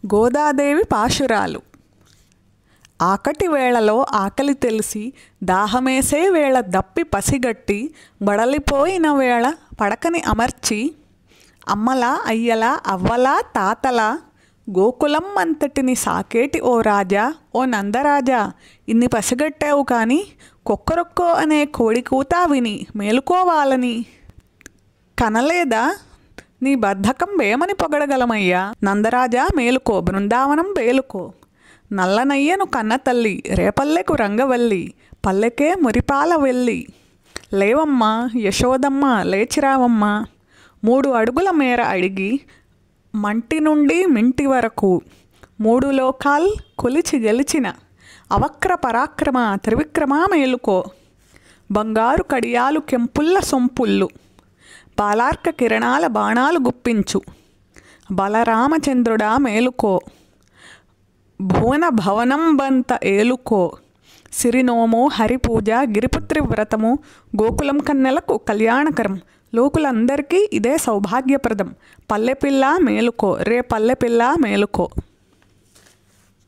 గోదాదేవి పాశురాలు. ఆకటి వేళలో ఆకలి తెలిసి దాహమేసే వేళ దప్పి పసిగట్టి బడలిపోయిన వేళ పడకని అమర్చి అమ్మలా అయ్యలా అవ్వలా తాతలా గోకులం అంతటిని సాకేటి ఓ రాజా, ఓ నందరాజా, ఇన్ని పసిగట్టావు కానీ కొక్కరొక్కో అనే కోడి కూత విని మేలుకోవాలని కనలేదా? నీ బద్ధకం వేమని పొగడగలమయ్యా. నందరాజా మేలుకో, బృందావనం వేలుకో. నల్లనయ్యను కన్న తల్లి, రేపల్లెకు రంగవల్లి, పల్లెకే మురిపాల వెళ్ళి. లేవమ్మా యశోదమ్మ, లేచిరావమ్మ. 3 అడుగుల మేర అడిగి మంటి నుండి మింటి వరకు 3 లోకాల్ కొలిచి గెలిచిన అవక్ర పరాక్రమ త్రివిక్రమ మేలుకో. బంగారు కడియాలు కెంపుల్ల సొంపుళ్ళు, బాలార్క కిరణాల బాణాలు గుప్పించు. బలరామచంద్రుడా మేలుకో, భువన భవనం బంత ఏలుకో. సిరినోము హరిపూజ గిరిపుత్రి వ్రతము గోకులం కన్నెలకు కళ్యాణకరం. లోకులందరికీ ఇదే సౌభాగ్యప్రదం. పల్లెపిల్ల మేలుకో, రే పల్లెపిల్ల మేలుకో.